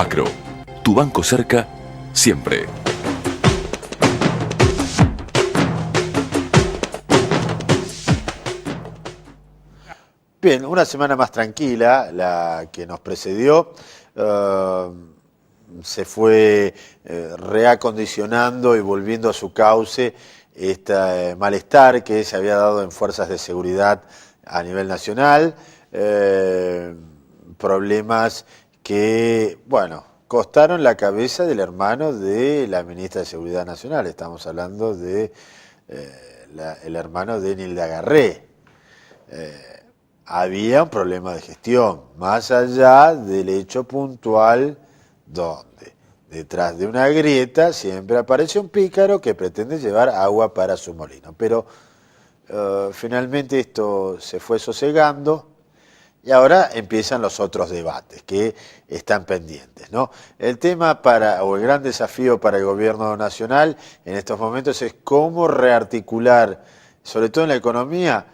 Macro, tu banco cerca, siempre. Bien, una semana más tranquila, la que nos precedió, se fue reacondicionando y volviendo a su cauce este malestar que se había dado en fuerzas de seguridad a nivel nacional, problemas que, bueno, costaron la cabeza del hermano de la ministra de Seguridad Nacional. Estamos hablando de el hermano de Nilda Garré. Había un problema de gestión, más allá del hecho puntual donde detrás de una grieta siempre aparece un pícaro que pretende llevar agua para su molino. Pero finalmente esto se fue sosegando y ahora empiezan los otros debates que están pendientes, ¿no? El tema o el gran desafío para el gobierno nacional en estos momentos es cómo rearticular, sobre todo en la economía,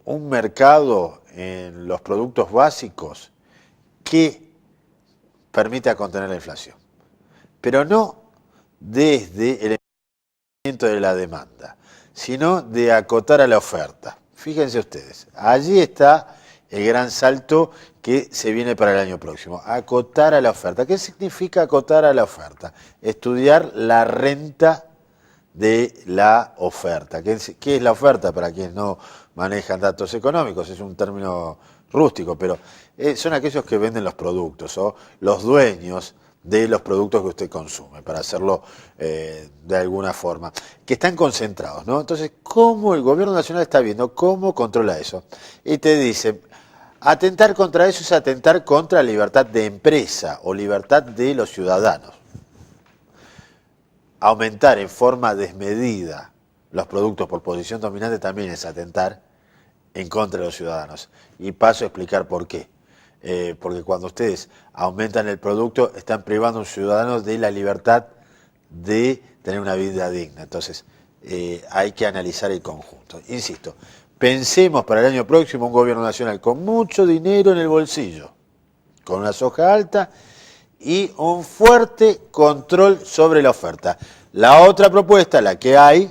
un mercado en los productos básicos que permita contener la inflación, pero no desde el elemento de la demanda, sino de acotar a la oferta. Fíjense ustedes, allí está el gran salto que se viene para el año próximo, acotar a la oferta. ¿Qué significa acotar a la oferta? Estudiar la renta de la oferta. ¿Qué es la oferta? Para quienes no manejan datos económicos, es un término rústico, pero son aquellos que venden los productos o los dueños de los productos que usted consume, para hacerlo de alguna forma, que están concentrados, ¿no? Entonces, ¿cómo el gobierno nacional está viendo? ¿Cómo controla eso? Y te dice, atentar contra eso es atentar contra la libertad de empresa o libertad de los ciudadanos. Aumentar en forma desmedida los productos por posición dominante también es atentar en contra de los ciudadanos. Y paso a explicar por qué. Porque cuando ustedes aumentan el producto, están privando a un ciudadano de la libertad de tener una vida digna. Entonces, hay que analizar el conjunto. Insisto, pensemos para el año próximo un gobierno nacional con mucho dinero en el bolsillo, con una soja alta y un fuerte control sobre la oferta. La otra propuesta, la que hay,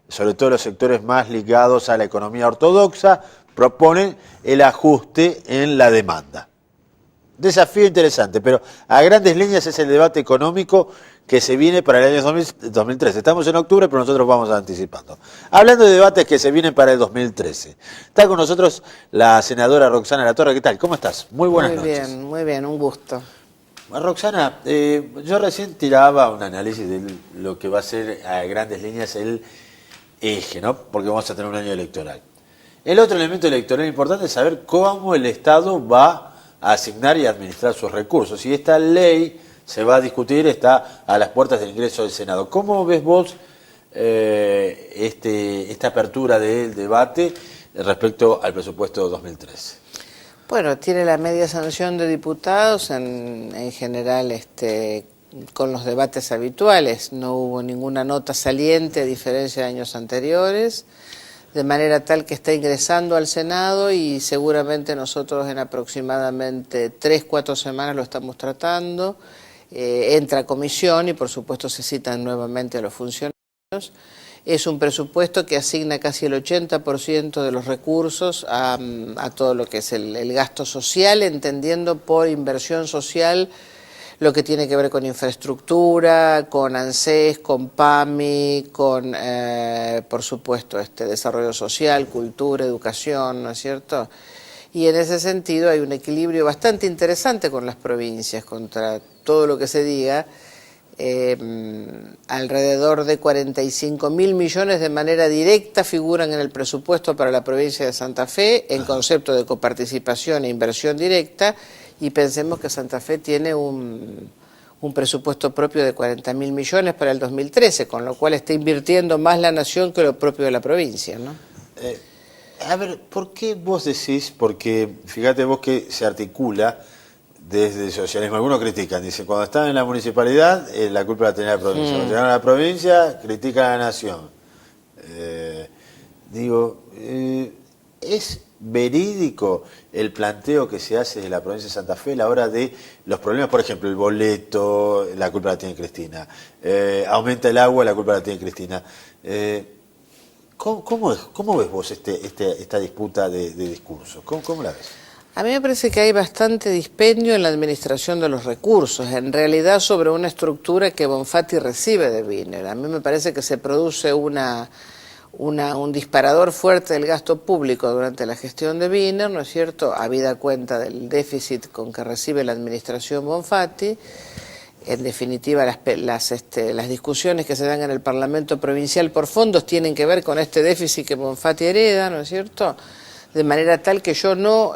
sobre todo los sectores más ligados a la economía ortodoxa, proponen el ajuste en la demanda. Desafío interesante, pero a grandes líneas es el debate económico que se viene para el año 2013. Estamos en octubre, pero nosotros vamos anticipando. Hablando de debates que se vienen para el 2013, está con nosotros la senadora Roxana Latorre. ¿Qué tal? ¿Cómo estás? Muy buenas noches. Muy bien, un gusto. Roxana, yo recién tiraba un análisis de lo que va a ser a grandes líneas el eje, ¿no? Porque vamos a tener un año electoral. El otro elemento electoral importante es saber cómo el Estado va a asignar y administrar sus recursos. Y esta ley se va a discutir, está a las puertas del ingreso del Senado. ¿Cómo ves vos esta apertura del debate respecto al presupuesto 2013? Bueno, tiene la media sanción de diputados, en general con los debates habituales. No hubo ninguna nota saliente a diferencia de años anteriores, de manera tal que está ingresando al Senado y seguramente nosotros en aproximadamente 3-4 semanas lo estamos tratando. Entra a comisión y por supuesto se citan nuevamente a los funcionarios. Es un presupuesto que asigna casi el 80% de los recursos a todo lo que es el gasto social, entendiendo por inversión social lo que tiene que ver con infraestructura, con ANSES, con PAMI, con, por supuesto, desarrollo social, cultura, educación, ¿no es cierto? Y en ese sentido hay un equilibrio bastante interesante con las provincias, contra todo lo que se diga. Alrededor de 45.000 millones de manera directa figuran en el presupuesto para la provincia de Santa Fe en concepto de coparticipación e inversión directa, y pensemos que Santa Fe tiene un presupuesto propio de 40.000 millones para el 2013, con lo cual está invirtiendo más la nación que lo propio de la provincia, ¿no? A ver, ¿por qué vos decís? Porque fíjate vos que se articula desde el socialismo. Algunos critican, dicen, cuando están en la municipalidad, la culpa la tenía la provincia. Cuando llegan a la provincia, critican a la nación. ¿Es verídico el planteo que se hace de la provincia de Santa Fe a la hora de los problemas, por ejemplo, el boleto, la culpa la tiene Cristina, aumenta el agua, la culpa la tiene Cristina. ¿Cómo ves vos esta disputa de discursos? ¿Cómo la ves? A mí me parece que hay bastante dispendio en la administración de los recursos, en realidad sobre una estructura que Bonfatti recibe de Wiener. A mí me parece que se produce un disparador fuerte del gasto público durante la gestión de Wiener, ¿no es cierto?, habida cuenta del déficit con que recibe la administración Bonfatti. En definitiva, las discusiones que se dan en el Parlamento Provincial por fondos tienen que ver con este déficit que Bonfatti hereda, ¿no es cierto?, de manera tal que yo no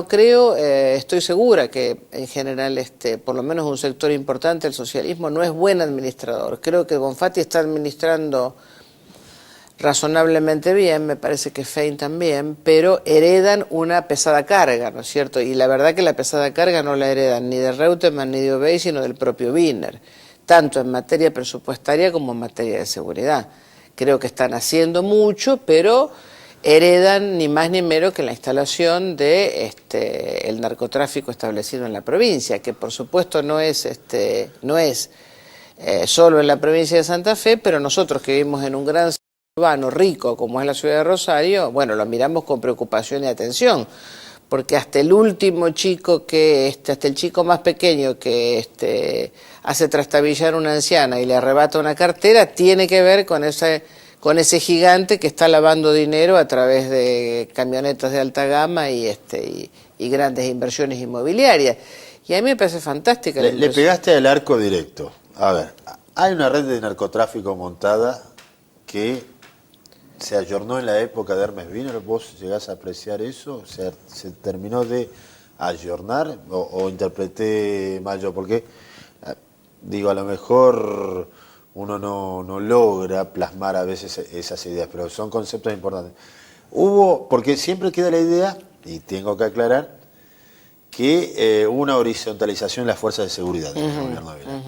creo, estoy segura que en general, por lo menos un sector importante del socialismo no es buen administrador. Creo que Bonfatti está administrando razonablemente bien, me parece que Fein también, pero heredan una pesada carga, ¿no es cierto? Y la verdad que la pesada carga no la heredan ni de Reutemann ni de Obey, sino del propio Wiener, tanto en materia presupuestaria como en materia de seguridad. Creo que están haciendo mucho, pero heredan ni más ni menos que la instalación de el narcotráfico establecido en la provincia, que por supuesto no es solo en la provincia de Santa Fe, pero nosotros que vivimos en un gran centro urbano rico como es la ciudad de Rosario, bueno, lo miramos con preocupación y atención, porque hasta el último chico hasta el chico más pequeño que hace trastabillar a una anciana y le arrebata una cartera, tiene que ver con ese gigante que está lavando dinero a través de camionetas de alta gama y grandes inversiones inmobiliarias. Y a mí me parece fantástica. Le pegaste al arco directo. A ver, hay una red de narcotráfico montada que se ayornó en la época de Hermes Wiener. ¿Vos llegás a apreciar eso? ¿Se terminó de ayornar o interpreté mal yo? Porque, digo, a lo mejor uno no logra plasmar a veces esas ideas, pero son conceptos importantes. Porque siempre queda la idea, y tengo que aclarar, que hubo una horizontalización en las fuerzas de seguridad del gobierno de Wiener.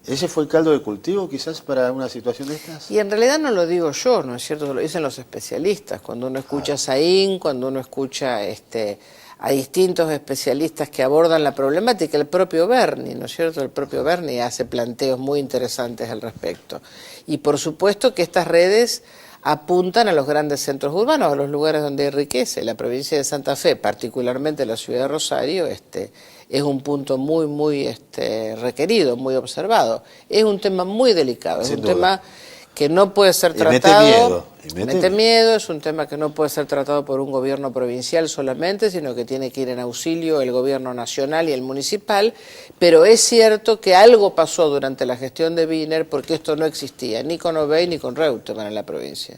¿Ese fue el caldo de cultivo quizás para una situación de estas? Y en realidad no lo digo yo, ¿no es cierto? Lo dicen los especialistas. Cuando uno escucha a Saín, cuando uno escucha a distintos especialistas que abordan la problemática, el propio Berni, ¿no es cierto? El propio Berni hace planteos muy interesantes al respecto. Y por supuesto que estas redes apuntan a los grandes centros urbanos, a los lugares donde hay riqueza. La provincia de Santa Fe, particularmente la ciudad de Rosario, es un punto muy requerido, muy observado. Es un tema muy delicado, es un tema que no puede ser tratado. Mete miedo, es un tema que no puede ser tratado por un gobierno provincial solamente, sino que tiene que ir en auxilio el gobierno nacional y el municipal, pero es cierto que algo pasó durante la gestión de Wiener porque esto no existía, ni con Obey ni con Reutemann en la provincia.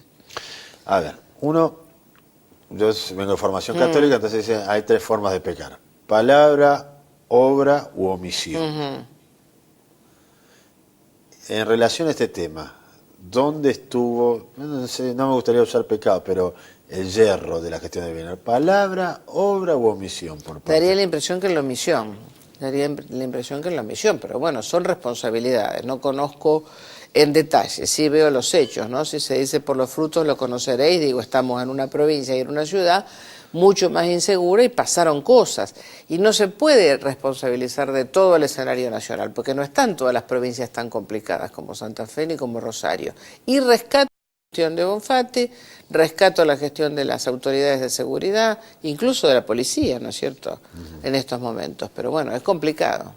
A ver, yo vengo de formación católica, entonces dicen, hay 3 formas de pecar: palabra, obra u omisión. En relación a este tema, ¿dónde estuvo, no me gustaría usar pecado, pero el yerro de la gestión de Wiener? ¿Palabra, obra u omisión? Daría la impresión que en la omisión. Pero bueno, son responsabilidades. No conozco en detalle, sí veo los hechos, ¿no? Si se dice por los frutos lo conoceréis, digo, estamos en una provincia y en una ciudad mucho más insegura y pasaron cosas. Y no se puede responsabilizar de todo el escenario nacional, porque no están todas las provincias tan complicadas como Santa Fe ni como Rosario. Y rescato la gestión de Bonfatti, rescato la gestión de las autoridades de seguridad, incluso de la policía, ¿no es cierto?, en estos momentos. Pero bueno, es complicado.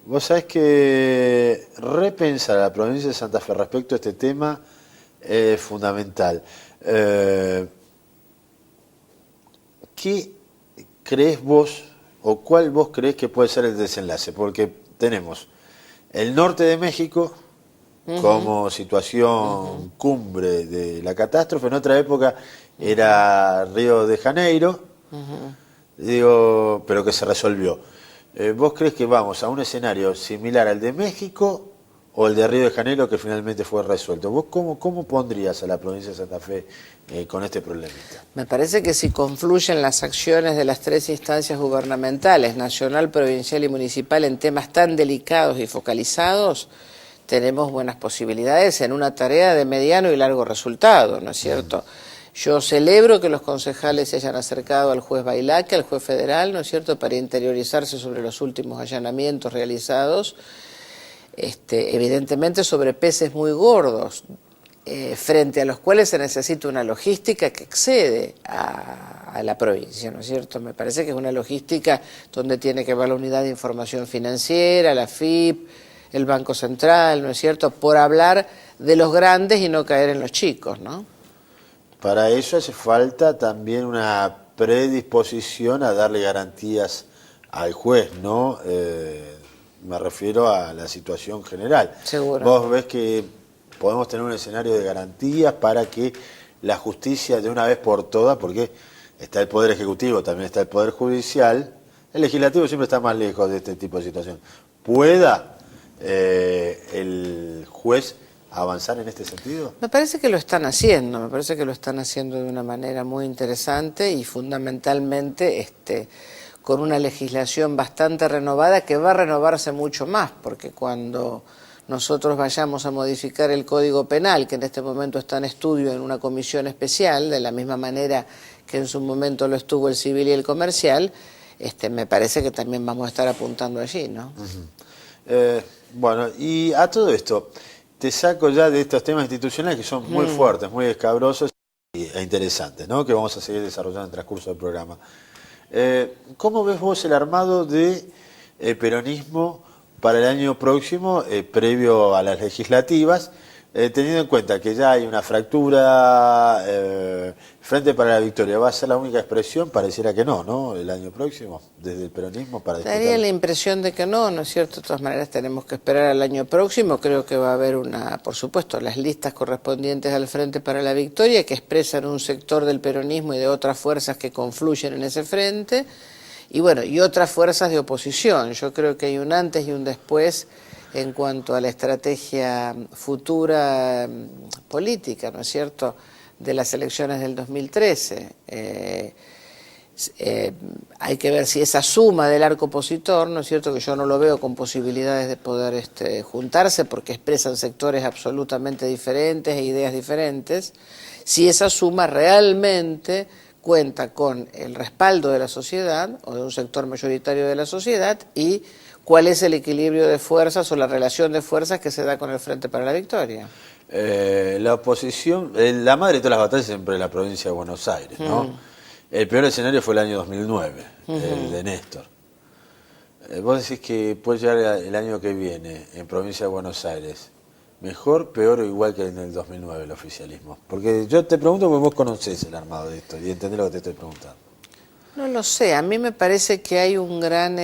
Vos sabés que repensar a la provincia de Santa Fe respecto a este tema es fundamental. ¿Qué crees vos o cuál vos crees que puede ser el desenlace? Porque tenemos el norte de México como situación cumbre de la catástrofe. En otra época era Río de Janeiro, pero que se resolvió. ¿Vos crees que vamos a un escenario similar al de México o el de Río de Janeiro que finalmente fue resuelto? ¿Vos cómo pondrías a la provincia de Santa Fe con este problemita? Me parece que si confluyen las acciones de las 3 instancias gubernamentales, nacional, provincial y municipal, en temas tan delicados y focalizados, tenemos buenas posibilidades en una tarea de mediano y largo resultado, ¿no es cierto? Yo celebro que los concejales se hayan acercado al juez Bailaque, al juez federal, ¿no es cierto?, para interiorizarse sobre los últimos allanamientos realizados, evidentemente sobre peces muy gordos, frente a los cuales se necesita una logística que excede a la provincia, ¿no es cierto? Me parece que es una logística donde tiene que ver la Unidad de Información Financiera, la FIP, el Banco Central, ¿no es cierto?, por hablar de los grandes y no caer en los chicos, ¿no? Para eso hace falta también una predisposición a darle garantías al juez, ¿no? Me refiero a la situación general. Seguro. Vos ves que podemos tener un escenario de garantías para que la justicia de una vez por todas, porque está el Poder Ejecutivo, también está el Poder Judicial, el Legislativo siempre está más lejos de este tipo de situación, pueda el juez avanzar en este sentido? Me parece que lo están haciendo, me parece que lo están haciendo de una manera muy interesante y fundamentalmente con una legislación bastante renovada que va a renovarse mucho más, porque cuando nosotros vayamos a modificar el Código Penal, que en este momento está en estudio en una comisión especial, de la misma manera que en su momento lo estuvo el civil y el comercial, me parece que también vamos a estar apuntando allí, ¿no? Bueno, y a todo esto, te saco ya de estos temas institucionales que son muy fuertes, muy escabrosos e interesantes, ¿no?, que vamos a seguir desarrollando en el transcurso del programa. ¿Cómo ves vos el armado del peronismo para el año próximo, previo a las legislativas, teniendo en cuenta que ya hay una fractura, Frente para la Victoria va a ser la única expresión? Pareciera que no, ¿no?, el año próximo, desde el peronismo para disputar. Daría la impresión de que no, ¿no es cierto? De todas maneras tenemos que esperar al año próximo. Creo que va a haber por supuesto, las listas correspondientes al Frente para la Victoria, que expresan un sector del peronismo y de otras fuerzas que confluyen en ese frente, y bueno, y otras fuerzas de oposición. Yo creo que hay un antes y un después en cuanto a la estrategia futura política, ¿no es cierto?, de las elecciones del 2013. Hay que ver si esa suma del arco opositor, ¿no es cierto?, que yo no lo veo con posibilidades de poder juntarse porque expresan sectores absolutamente diferentes e ideas diferentes, si esa suma realmente cuenta con el respaldo de la sociedad o de un sector mayoritario de la sociedad y cuál es el equilibrio de fuerzas o la relación de fuerzas que se da con el Frente para la Victoria. La oposición, la madre de todas las batallas siempre es la provincia de Buenos Aires, ¿no? El peor escenario fue el año 2009, el de Néstor. Vos decís que puede llegar el año que viene en provincia de Buenos Aires, mejor, peor o igual que en el 2009 el oficialismo. Porque yo te pregunto porque vos conocés el armado de esto y entendés lo que te estoy preguntando. No lo sé, a mí me parece que hay un gran,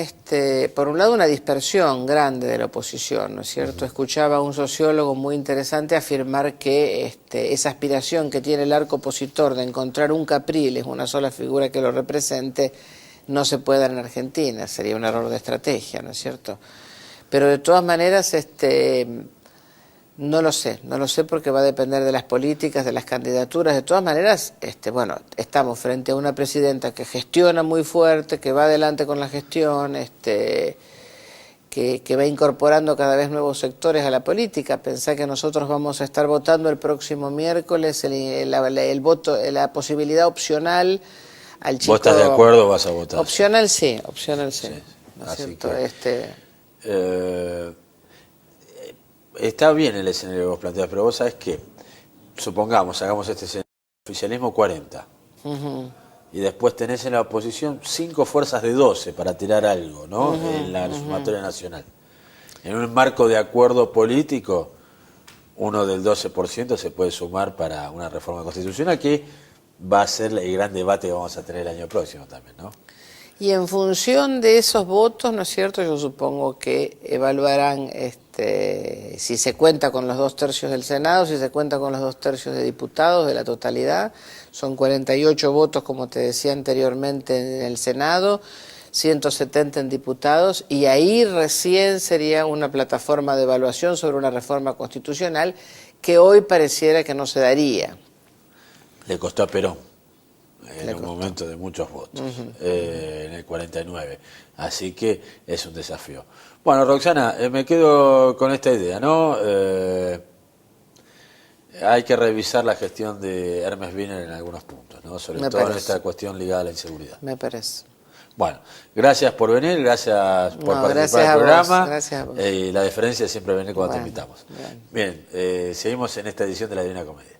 por un lado una dispersión grande de la oposición, ¿no es cierto? Escuchaba a un sociólogo muy interesante afirmar que esa aspiración que tiene el arco opositor de encontrar un Capriles, una sola figura que lo represente, no se puede dar en Argentina, sería un error de estrategia, ¿no es cierto? Pero de todas maneras, no lo sé porque va a depender de las políticas, de las candidaturas. De todas maneras, bueno, estamos frente a una presidenta que gestiona muy fuerte, que va adelante con la gestión, que va incorporando cada vez nuevos sectores a la política. Pensá que nosotros vamos a estar votando el próximo miércoles el voto, la posibilidad opcional al chico. ¿Vos estás de acuerdo o vas a votar? Opcional sí, opcional sí. ¿No es Así cierto? que, está bien el escenario que vos planteás, pero vos sabés que, supongamos, hagamos este escenario, oficialismo 40, y después tenés en la oposición 5 fuerzas de 12 para tirar algo, ¿no?, en la sumatoria nacional. En un marco de acuerdo político, uno del 12% se puede sumar para una reforma constitucional que va a ser el gran debate que vamos a tener el año próximo también, ¿no? Y en función de esos votos, ¿no es cierto?, yo supongo que evaluarán si se cuenta con los 2/3 del Senado, si se cuenta con los 2/3 de diputados de la totalidad. Son 48 votos, como te decía anteriormente, en el Senado, 170 en diputados, y ahí recién sería una plataforma de evaluación sobre una reforma constitucional que hoy pareciera que no se daría. Le costó a Perón. En un momento de muchos votos, en el 49. Así que es un desafío. Bueno, Roxana, me quedo con esta idea, ¿no? Hay que revisar la gestión de Hermes Wiener en algunos puntos, ¿no? Sobre Me todo en parece. esta cuestión ligada a la inseguridad. Me parece. Bueno, gracias por venir, gracias por No, participar gracias del a vos, programa. gracias a vos. La diferencia es siempre venir cuando te Bueno, invitamos. bien. Bien, seguimos en esta edición de La Divina Comedia.